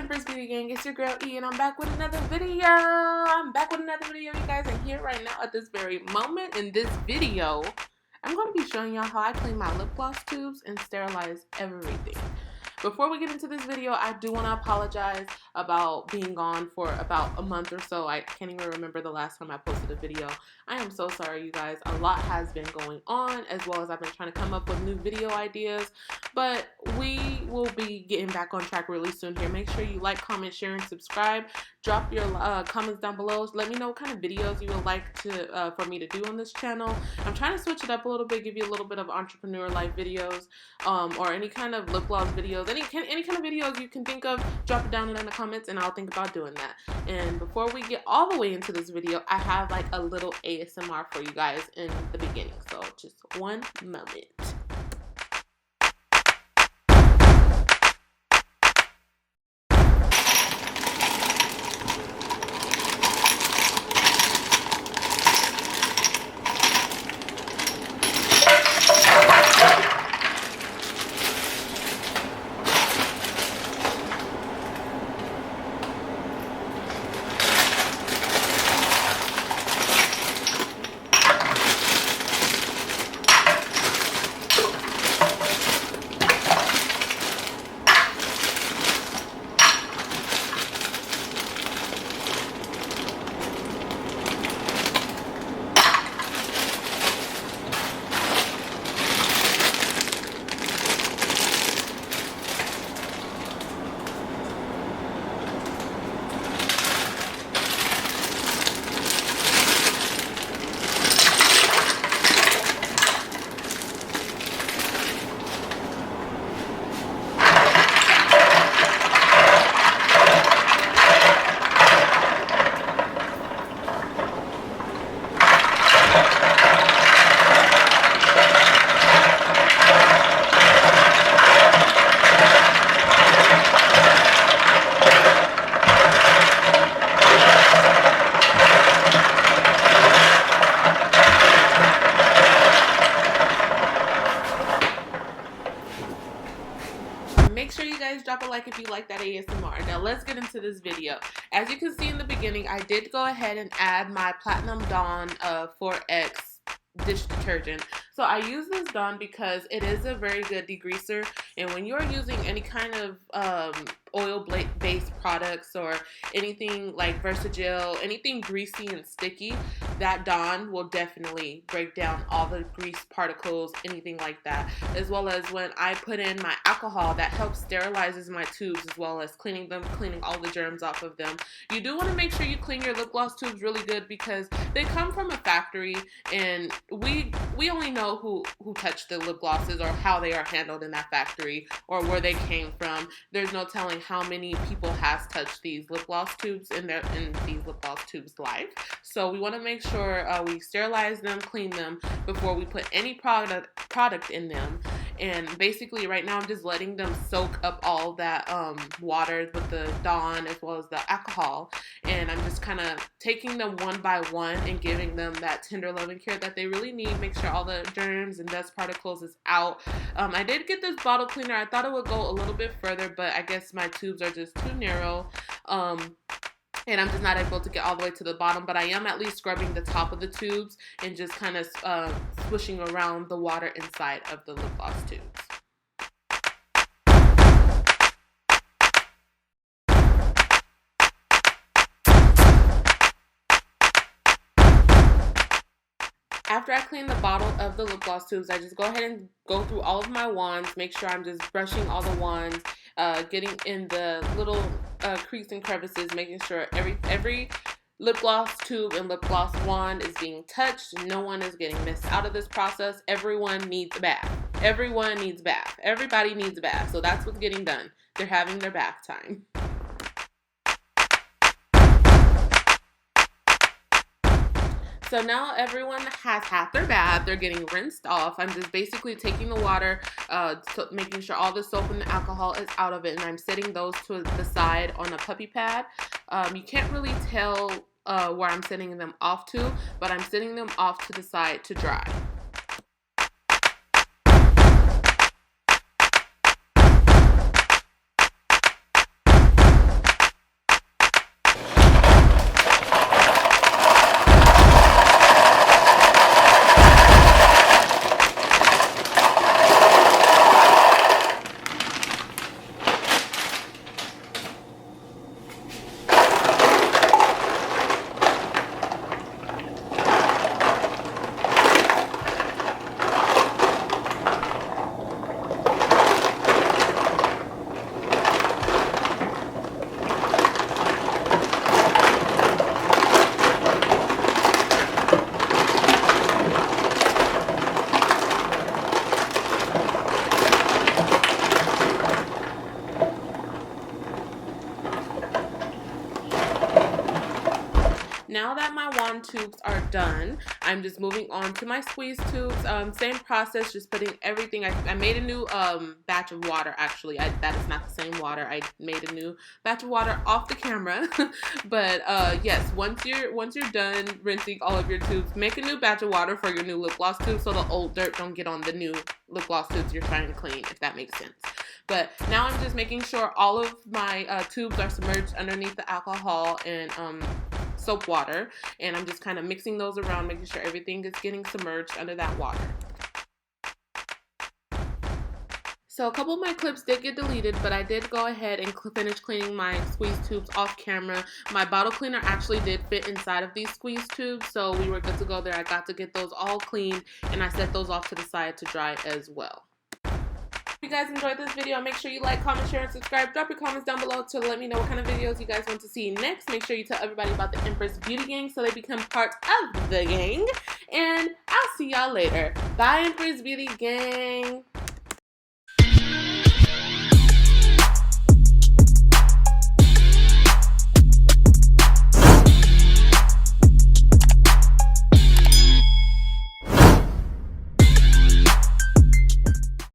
Empress Beauty Gang? It's your girl E, and I'm back with another video. You guys. And here right now at this very moment in this video, I'm going to be showing y'all how I clean my lip gloss tubes and sterilize everything. Before we get into this video, I do want to apologize about being gone for about a month or so. I can't even remember the last time I posted a video. I am so sorry, you guys. A lot has been going on, as well as I've been trying to come up with new video ideas. But we will be getting back on track really soon here. Make sure you like, comment, share, and subscribe. Drop your comments down below. Let me know what kind of videos you would like to for me to do on this channel. I'm trying to switch it up a little bit, give you a little bit of entrepreneur life videos, or any kind of lip gloss videos. Any kind of videos you can think of, drop it down in the comments and I'll think about doing that. And before we get all the way into this video, I have like a little ASMR for you guys in the beginning. So just one moment. Make sure you guys drop a like if you like that ASMR. Now let's get into this video. As you can see in the beginning, I did go ahead and add my Platinum Dawn 4X dish detergent. So I use this Dawn because it is a very good degreaser, and when you're using any kind of oil-based products or anything like Versagel, anything greasy and sticky, that Dawn will definitely break down all the grease particles, anything like that. As well as when I put in my alcohol, that helps sterilizes my tubes, as well as cleaning all the germs off of them. You do want to make sure you clean your lip gloss tubes really good because they come from a factory, and we only know who touched the lip glosses or how they are handled in that factory or where they came from. There's no telling how many people has touched these lip gloss tubes in these lip gloss tubes live. So we want to make sure we sterilize them, clean them before we put any product in them. And basically right now I'm just letting them soak up all that water with the Dawn as well as the alcohol, and I'm just kind of taking them one by one and giving them that tender loving care that they really need. Make sure all the germs and dust particles is out. I did get this bottle cleaner. I thought it would go a little bit further, but I guess my tubes are just too narrow. And I'm just not able to get all the way to the bottom, but I am at least scrubbing the top of the tubes and just kind of swishing around the water inside of the lip gloss tubes. After I clean the bottle of the lip gloss tubes, I just go ahead and go through all of my wands, make sure I'm just brushing all the wands, getting in the little crease and crevices, making sure every lip gloss tube and lip gloss wand is being touched. No one is getting missed out of this process. Everyone needs a bath. Everyone needs a bath. Everybody needs a bath. So that's what's getting done. They're having their bath time. So now everyone has had their bath. They're getting rinsed off. I'm just basically taking the water, making sure all the soap and the alcohol is out of it, and I'm setting those to the side on a puppy pad. You can't really tell where I'm sending them off to, but I'm sending them off to the side to dry. now that my wand tubes are done, I'm just moving on to my squeeze tubes. Same process, just putting everything. I made a new batch of water actually. That is not the same water. I made a new batch of water off the camera. But yes, once you're done rinsing all of your tubes, make a new batch of water for your new lip gloss tube so the old dirt don't get on the new lip gloss tubes you're trying to clean, if that makes sense. But now I'm just making sure all of my tubes are submerged underneath the alcohol and soap water, and I'm just kind of mixing those around, making sure everything is getting submerged under that water. So a couple of my clips did get deleted, but I did go ahead and finish cleaning my squeeze tubes off camera. My bottle cleaner actually did fit inside of these squeeze tubes, so we were good to go there. I got to get those all cleaned, and I set those off to the side to dry as well. If you guys enjoyed this video, make sure you like, comment, share, and subscribe. Drop your comments down below to let me know what kind of videos you guys want to see next. Make sure you tell everybody about the Empress Beauty Gang so they become part of the gang. And I'll see y'all later. Bye, Empress Beauty Gang.